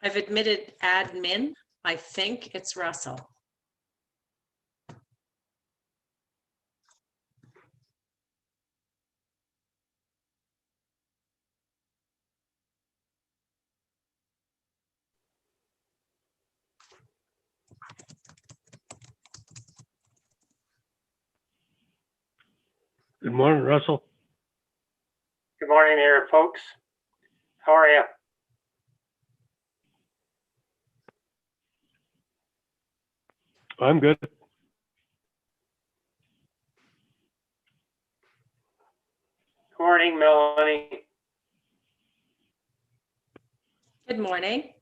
I've admitted admin. I think it's Russell. Good morning, Russell. Good morning there, folks. How are you? I'm good. Good morning, Melanie. Good morning.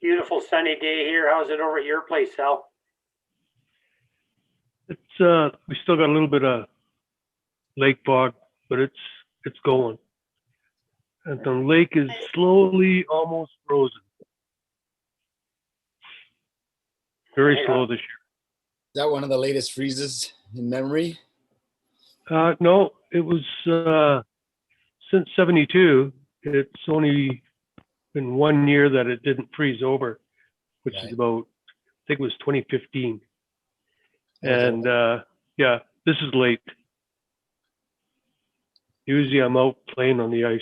Beautiful sunny day here. How's it over at your place, Sal? It's we still got a little bit of lake fog, but it's going. And the lake is slowly almost frozen. Very slow this Is that one of the latest freezes in memory? year. No, it was since '72. It's only been 1 year that it didn't freeze over, which is about, I think it was 2015. And yeah, this is late. Usually I'm out playing on the ice.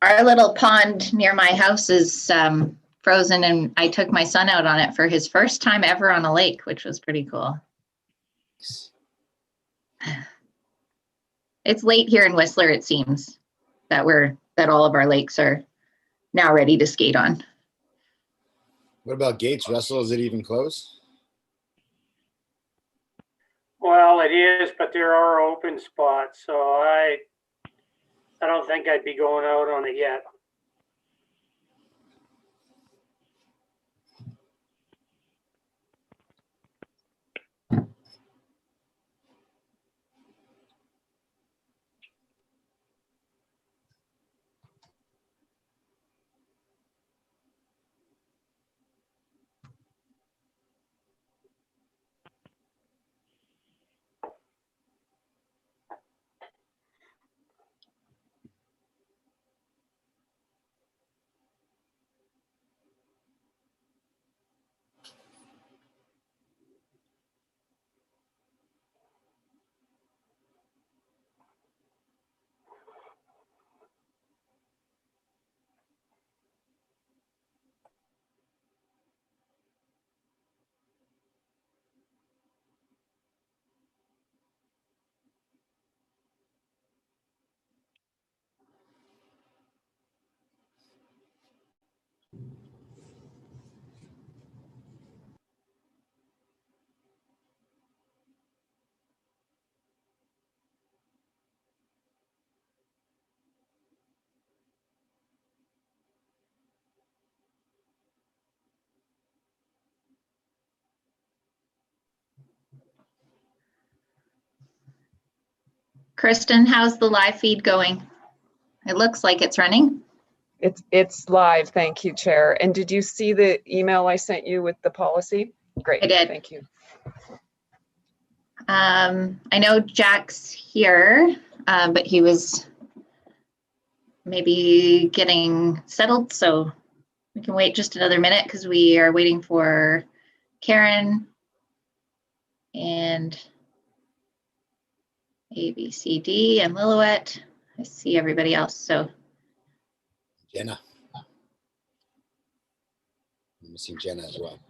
Our little pond near my house is frozen, and I took my son out on it for his first time ever on a lake, which was pretty cool. It's late here in Whistler, it seems, that all of our lakes are now ready to skate on. What about Gates, Russell? Is it even close? Well, it is, but there are open spots, so I don't think I'd be going out on it yet. Kristen, how's the live feed going? It looks like it's running. It's live, thank you, Chair. And did you see the email I sent you with the policy? Great, I did. Thank you. I know Jack's here, but he was maybe getting settled, so we can wait just another minute because we are waiting for Karen and ABCD and Lillooet. I see everybody else, so Jenna. I'm missing Jenna as well.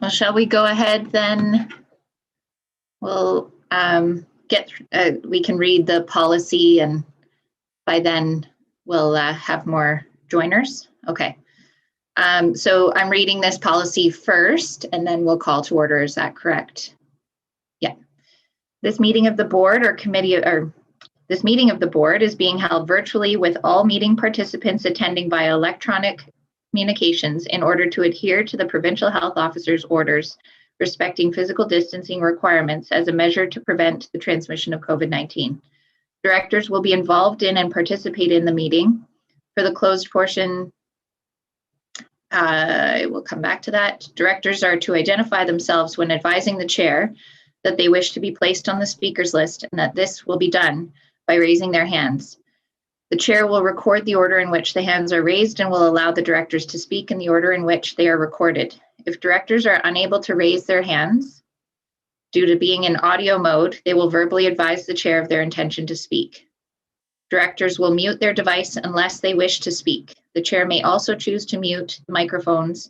well, shall we go ahead then? We'll we can read the policy, and by then we'll have more joiners. Okay. So I'm reading this policy first, and then we'll call to order. Is that correct? Yeah. This meeting of the board or committee, or this meeting of the board is being held virtually with all meeting participants attending via electronic communications in order to adhere to the provincial health officer's orders respecting physical distancing requirements as a measure to prevent the transmission of COVID-19. Directors will be involved in and participate in the meeting. For the closed portion, I will come back to that. Directors are to identify themselves when advising the chair that they wish to be placed on the speakers list, and that this will be done by raising their hands. The chair will record the order in which the hands are raised and will allow the directors to speak in the order in which they are recorded. If directors are unable to raise their hands due to being in audio mode, they will verbally advise the chair of their intention to speak. Directors will mute their device unless they wish to speak. The chair may also choose to mute the microphones,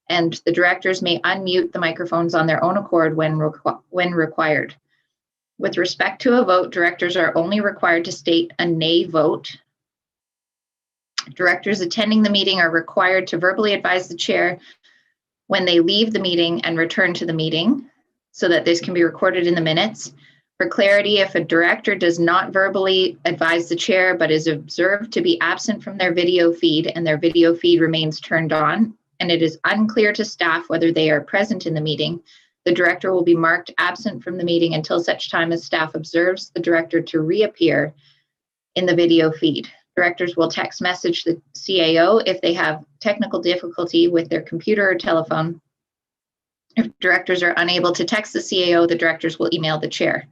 and the directors may unmute the microphones on their own accord when required. With respect to a vote, directors are only required to state a nay vote. Directors attending the meeting are required to verbally advise the chair when they leave the meeting and return to the meeting, so that this can be recorded in the minutes. For clarity, if a director does not verbally advise the chair but is observed to be absent from their video feed and their video feed remains turned on, and it is unclear to staff whether they are present in the meeting, the director will be marked absent from the meeting until such time as staff observes the director to reappear in the video feed. Directors will text message the CAO if they have technical difficulty with their computer or telephone. If directors are unable to text the CAO, the directors will email the chair.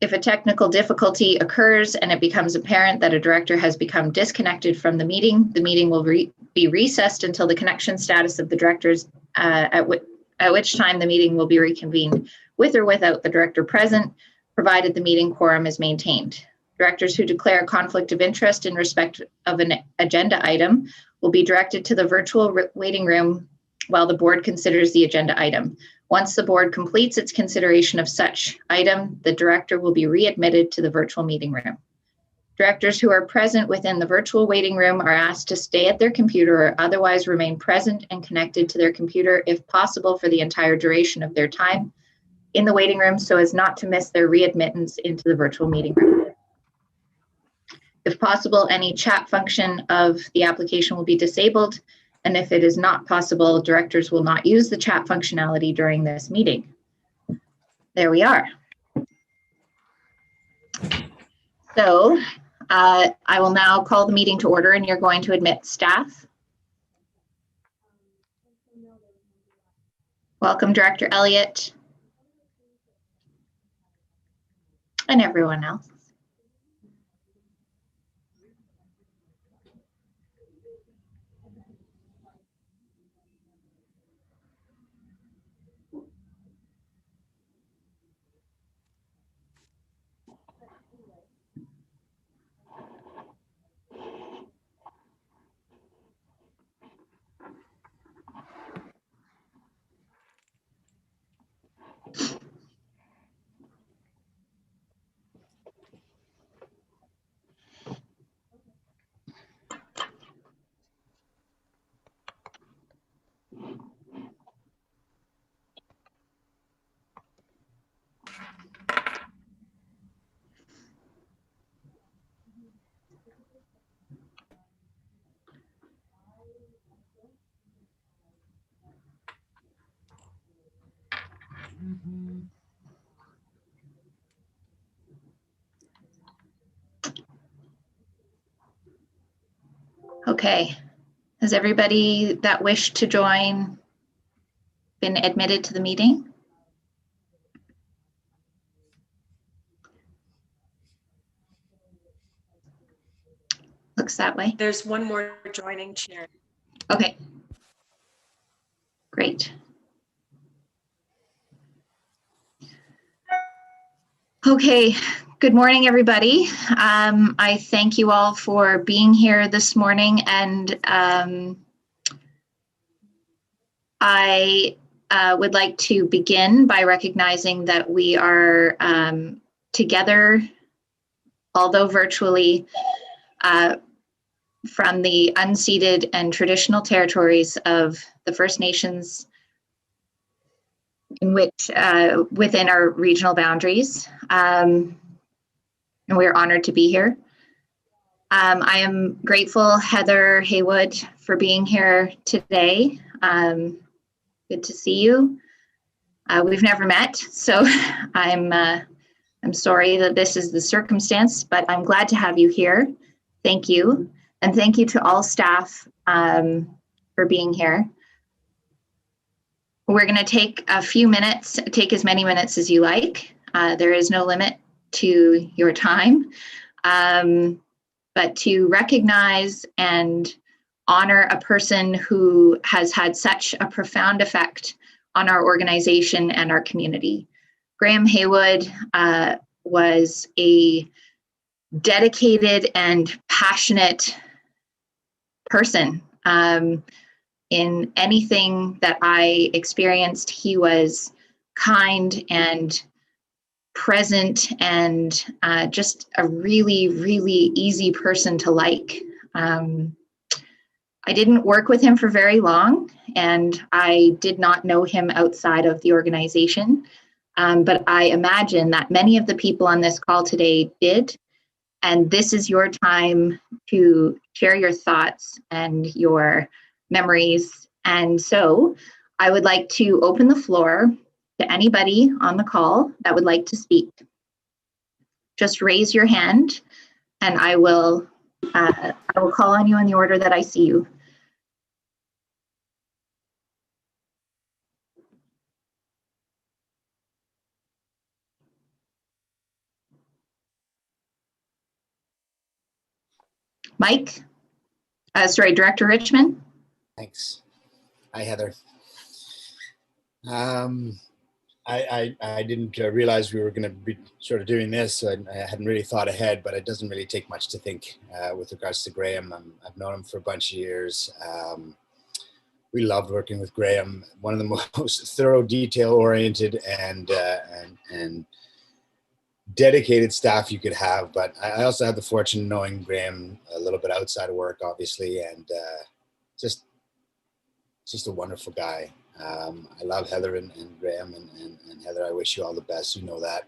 If a technical difficulty occurs and it becomes apparent that a director has become disconnected from the meeting will be recessed until the connection status of the directors, at which time the meeting will be reconvened with or without the director present, provided the meeting quorum is maintained. Directors who declare a conflict of interest in respect of an agenda item will be directed to the virtual waiting room while the board considers the agenda item. Once the board completes its consideration of such item, the director will be readmitted to the virtual meeting room. Directors who are present within the virtual waiting room are asked to stay at their computer or otherwise remain present and connected to their computer if possible for the entire duration of their time in the waiting room so as not to miss their readmittance into the virtual meeting room. If possible, any chat function of the application will be disabled, and if it is not possible, directors will not use the chat functionality during this meeting. There we are. So I will now call the meeting to order, and you're going to admit staff. Welcome, Director Elliott. And everyone else. Okay, has everybody that wished to join been admitted to the meeting? Looks that way. There's one more joining, Chair. Okay, great. Okay, good morning, everybody. I thank you all for being here this morning, and I would like to begin by recognizing that we are together, although virtually, from the unceded and traditional territories of the First Nations in which within our regional boundaries, and we're honored to be here. I am grateful, Heather Haywood, for being here today. Good to see you. We've never met, so I'm sorry that this is the circumstance, but I'm glad to have you here. Thank you, and thank you to all staff for being here. We're going to take a few minutes, take as many minutes as you like. There is no limit to your time, but to recognize and honor a person who has had such a profound effect on our organization and our community. Graham Haywood was a dedicated and passionate person. In anything that I experienced, he was kind and present and just a really, really easy person to like. I didn't work with him for very long, and I did not know him outside of the organization, but I imagine that many of the people on this call today did, and this is your time to share your thoughts and your memories. And so I would like to open the floor to anybody on the call that would like to speak. Just raise your hand and I will call on you in the order that I see you. Mike? Sorry, Director Richmond? Thanks. Hi, Heather. I didn't realize we were going to be sort of doing this. So I hadn't really thought ahead, but it doesn't really take much to think with regards to Graham. I've known him for a bunch of years. We loved working with Graham. One of the most thorough, detail-oriented, and dedicated staff you could have. But I also had the fortune of knowing Graham a little bit outside of work, obviously, and just a wonderful guy. I love Heather and Graham, and Heather, I wish you all the best. You know that.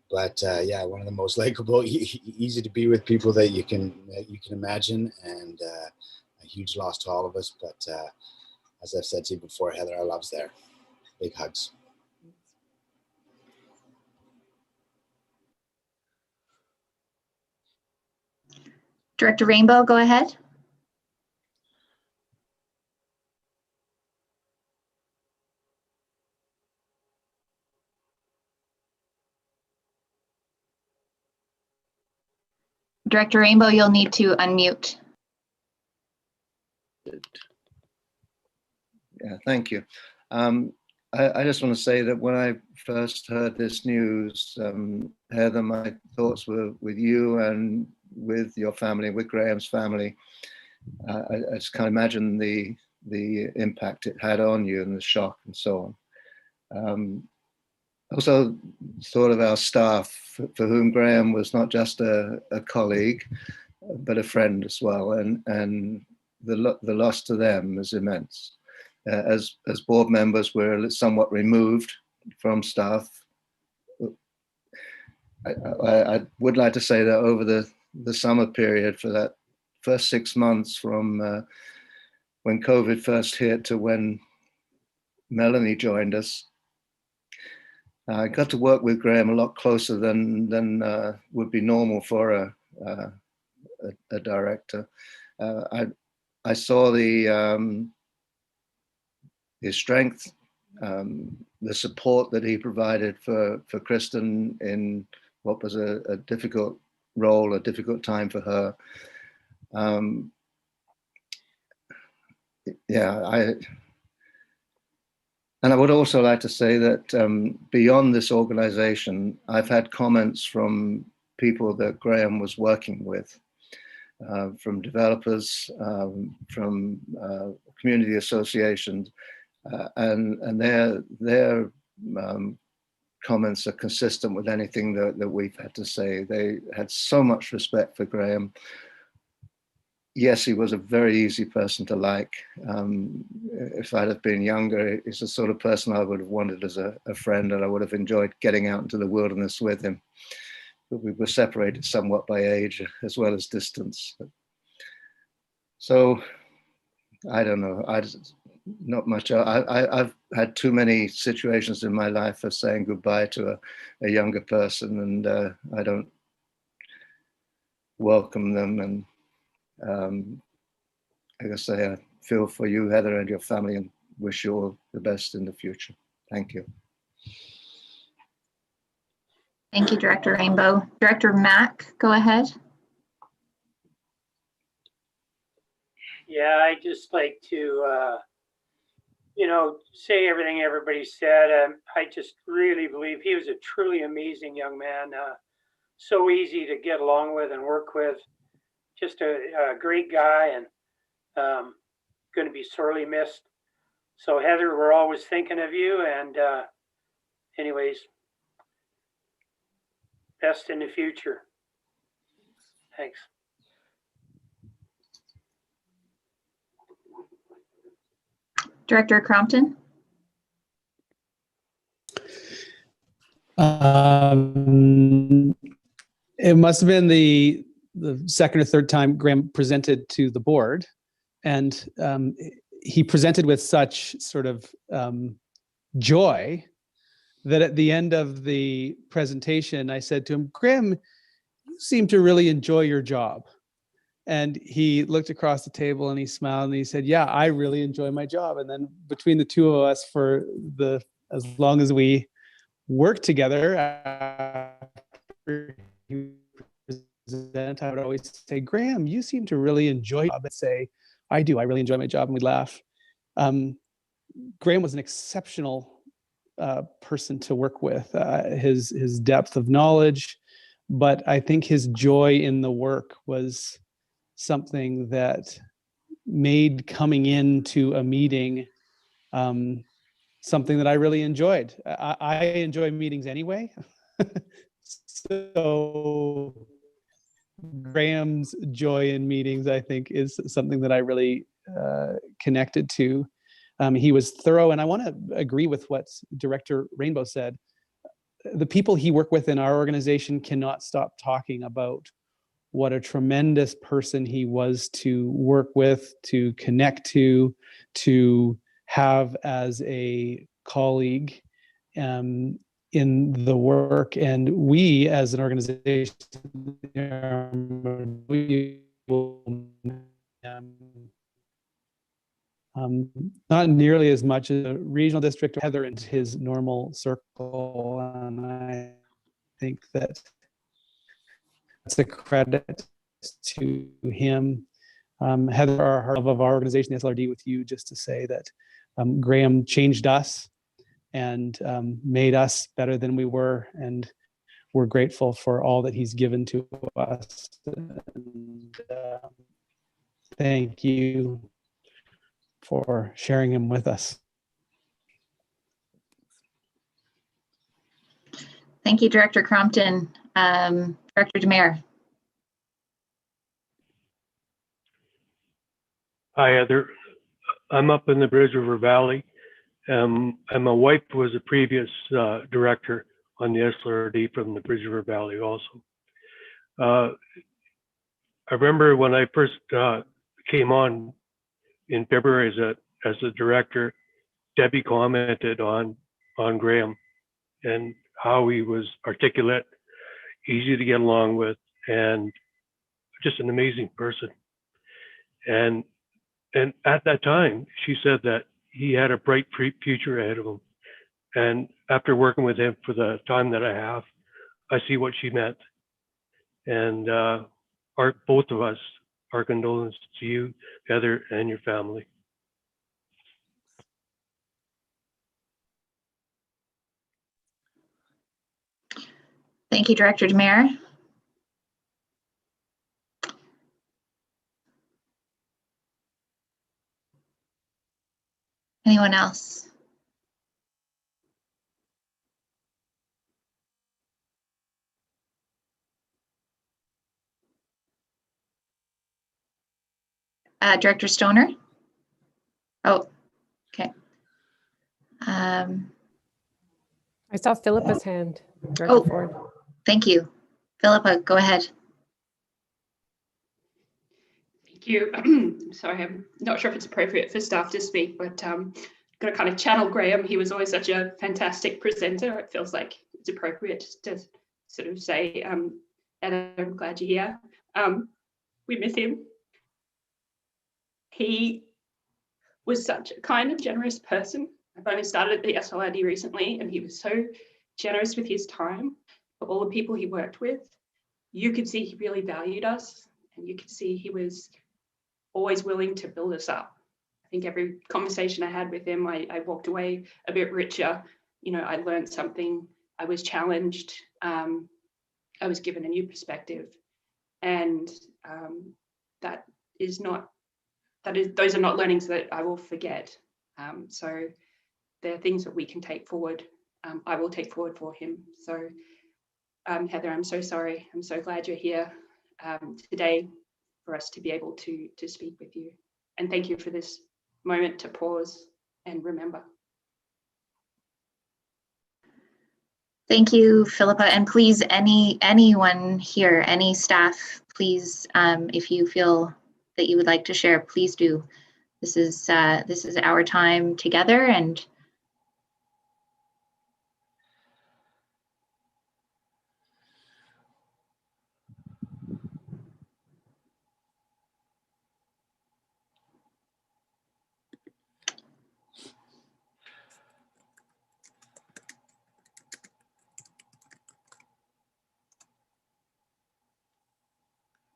But yeah, one of the most likable, easy to be with people that you can imagine, and a huge loss to all of us. But as I've said to you before, Heather, our love's there. Big hugs. Director Rainbow, go ahead. Director Rainbow, you'll need to unmute. Yeah, thank you. I just want to say that when I first heard this news, Heather, my thoughts were with you and with your family, with Graham's family. I just can't imagine the impact it had on you and the shock and so on. Also thought of our staff, for whom Graham was not just a colleague, but a friend as well, and the loss to them is immense. As board members, we're somewhat removed from staff. I would like to say that over the summer period, for that first 6 months from when COVID first hit to when Melanie joined us, I got to work with Graham a lot closer than would be normal for a director. I saw his strength, the support that he provided for Kristen in what was a difficult role, a difficult time for her. And I would also like to say that beyond this organization, I've had comments from people that Graham was working with, from developers, from community associations, and their comments are consistent with anything that we've had to say. They had so much respect for Graham. Yes, he was a very easy person to like. If I'd have been younger, he's the sort of person I would have wanted as a friend, and I would have enjoyed getting out into the wilderness with him. But we were separated somewhat by age as well as distance. So I don't know. Not much. I've had too many situations in my life of saying goodbye to a younger person, and I don't welcome them. And like I say, I feel for you, Heather, and your family, and wish you all the best in the future. Thank you. Thank you, Director Rainbow. Director Mack, go ahead. Yeah, I'd just like to, say everything everybody said. I just really believe he was a truly amazing young man. So easy to get along with and work with. Just a great guy, and going to be sorely missed. So Heather, we're always thinking of you, and anyways, best in the future. Thanks. Director Crompton. It must have been the second or third time Graham presented to the board, and he presented with such sort of joy that at the end of the presentation, I said to him, "Graham, you seem to really enjoy your job." And he looked across the table and he smiled and he said, "Yeah, I really enjoy my job." And then between the two of us, for as long as we worked together, after he present, I would always say, "Graham, you seem to really enjoy your job." And say, "I do. I really enjoy my job," and we'd laugh. Graham was an exceptional person to work with. His depth of knowledge, but I think his joy in the work was something that made coming into a meeting something that I really enjoyed. I enjoy meetings anyway. So Graham's joy in meetings, I think, is something that I really connected to. He was thorough, and I want to agree with what Director Rainbow said. The people he worked with in our organization cannot stop talking about what a tremendous person he was to work with, to connect to have as a colleague in the work. And we as an organization, we will not nearly as much as a regional district, Heather and his normal circle. And I think that's a credit to him. Heather, our heart of our organization, the SLRD, with you, just to say that Graham changed us and made us better than we were, and we're grateful for all that he's given to us. And, thank you for sharing him with us. Thank you, Director Crompton. Director Demare. Hi, Heather. I'm up in the Bridge River Valley, and my wife was a previous director on the SLRD from the Bridge River Valley also. I remember when I first came on in February as a director, Debbie commented on Graham and how he was articulate, easy to get along with, and just an amazing person. And at that time, she said that he had a bright future ahead of him. And after working with him for the time that I have, I see what she meant. And both of us, our condolences to you, Heather, and your family. Thank you, Director Demare. Anyone else? Director Stoner? Oh, okay. I saw Philippa's hand. Director Oh, Ford. thank you. Philippa, go ahead. Thank you. Sorry, I'm not sure if it's appropriate for staff to speak, but going to kind of channel Graham. He was always such a fantastic presenter. It feels like it's appropriate to sort of say, Ed, I'm glad you're here. We miss him. He was such a kind and generous person. I've only started at the SLRD recently, and he was so generous with his time for all the people he worked with. You could see he really valued us, and you could see he was always willing to build us up. I think every conversation I had with him, I walked away a bit richer. You know, I learned something, I was challenged, I was given a new perspective. And those are not learnings that I will forget. So there are things that we can take forward. I will take forward for him. So Heather, I'm so sorry. I'm so glad you're here today for us to be able to speak with you. And thank you for this moment to pause and remember. Thank you, Philippa. And please, anyone here, any staff, please, if you feel that you would like to share, please do. This is our time together, and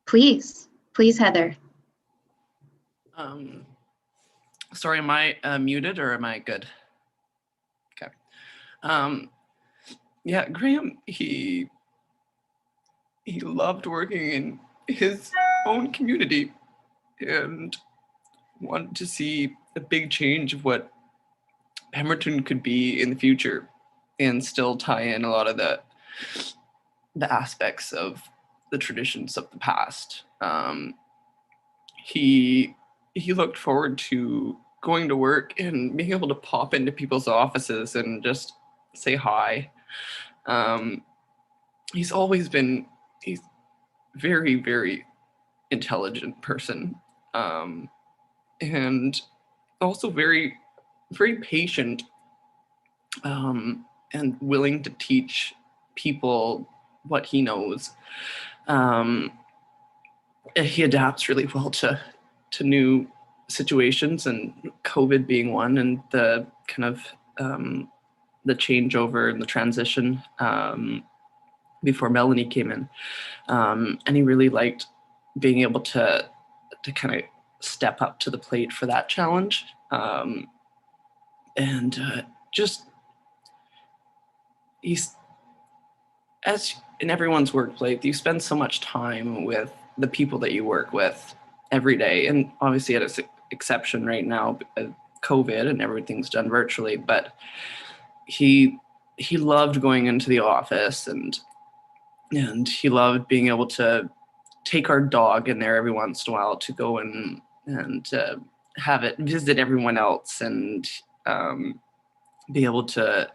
please, Heather. Sorry, am I muted or am I good? Okay. Yeah, Graham, he loved working in his own community and wanted to see a big change of what Pemberton could be in the future and still tie in a lot of the aspects of the traditions of the past. He looked forward to going to work and being able to pop into people's offices and just say hi. He's very, very intelligent person, and also very, very patient, and willing to teach people what he knows. He adapts really well to new situations, and COVID being one, and the kind of the changeover and the transition before Melanie came in. And he really liked being able to kind of step up to the plate for that challenge. Just, he's, as in everyone's workplace, you spend so much time with the people that you work with every day. And obviously at an exception right now, COVID and everything's done virtually, but he loved going into the office, and he loved being able to take our dog in there every once in a while to go and have it visit everyone else, and be able to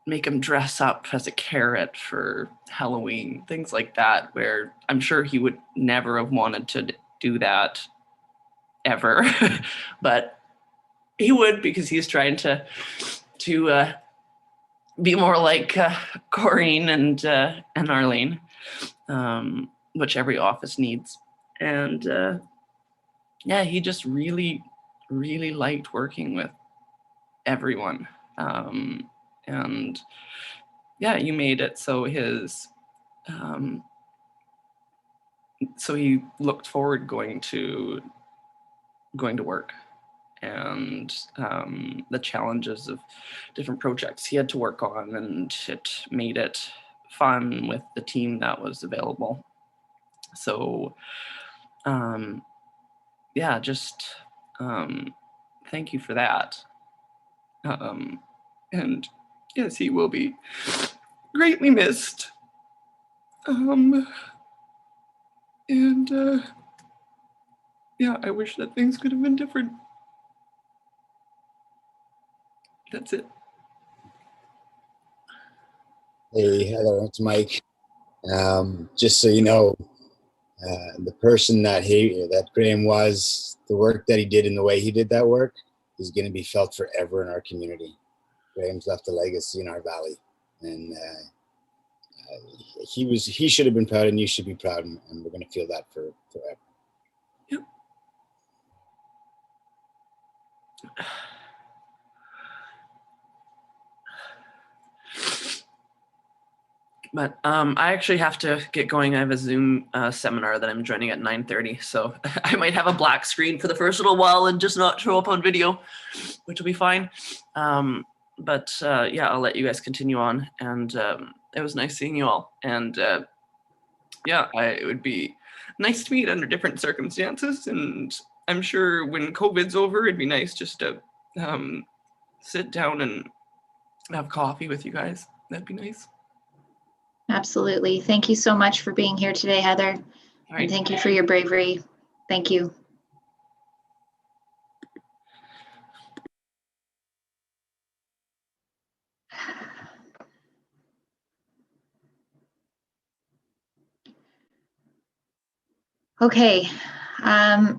make him dress up as a carrot for Halloween, things like that, where I'm sure he would never have wanted to do that ever, but he would, because he's trying to be more like Corrine and Arlene, which every office needs. And yeah, he just really, really liked working with everyone. And yeah, you made it so so he looked forward going to work, and the challenges of different projects he had to work on, and it made it fun with the team that was available. So yeah, just thank you for that. And yes, he will be greatly missed. Yeah, I wish that things could have been different. That's it. Hey, Heather, it's Mike. Just so you know, the person that Graham was, the work that he did and the way he did that work is going to be felt forever in our community. Graham's left a legacy in our valley, and he should have been proud, and you should be proud, and we're going to feel that forever. Yep. But I actually have to get going. I have a Zoom seminar that I'm joining at 9:30, so I might have a black screen for the first little while and just not show up on video, which will be fine. But yeah, I'll let you guys continue on, and it was nice seeing you all. And yeah, it would be nice to meet under different circumstances, and I'm sure when COVID's over, it'd be nice just to sit down and have coffee with you guys. That'd be nice. Absolutely. Thank you so much for being here today, Heather. All right. And thank you for your bravery. Thank you. Okay.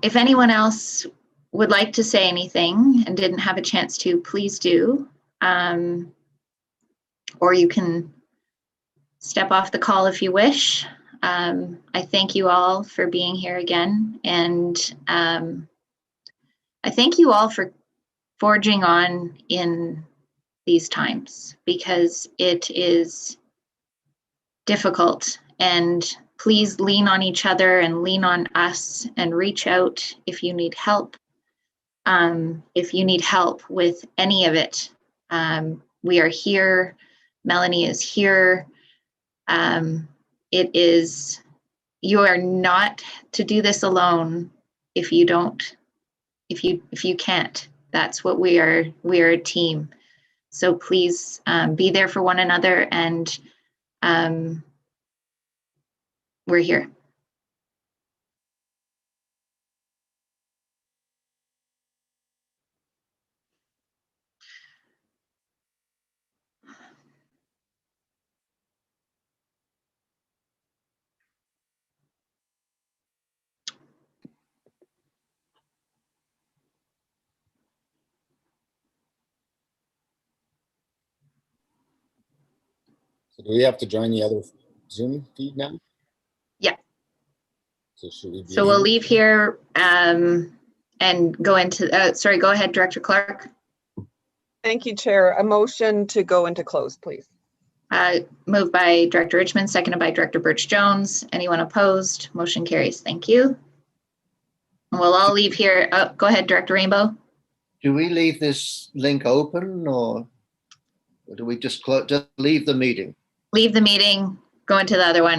If anyone else would like to say anything and didn't have a chance to, please do. Or you can step off the call if you wish. I thank you all for being here again. And I thank you all for forging on in these times, because it is difficult. And please lean on each other and lean on us, and reach out if you need help. If you need help with any of it, we are here. Melanie is here. You are not to do this alone if you can't. That's what we are a team. So please be there for one another, and we're here. So do we have to join the other Zoom feed now? Yeah. So we'll leave here and go into, sorry, go ahead, Director Clark. Thank you, Chair. A motion to go into close, please. Moved by Director Richmond, seconded by Director Birch Jones. Anyone opposed? Motion carries. Thank you. We'll all leave here. Go ahead, Director Rainbow. Do we leave this link open or do we just leave the meeting? Leave the meeting, go into the other one,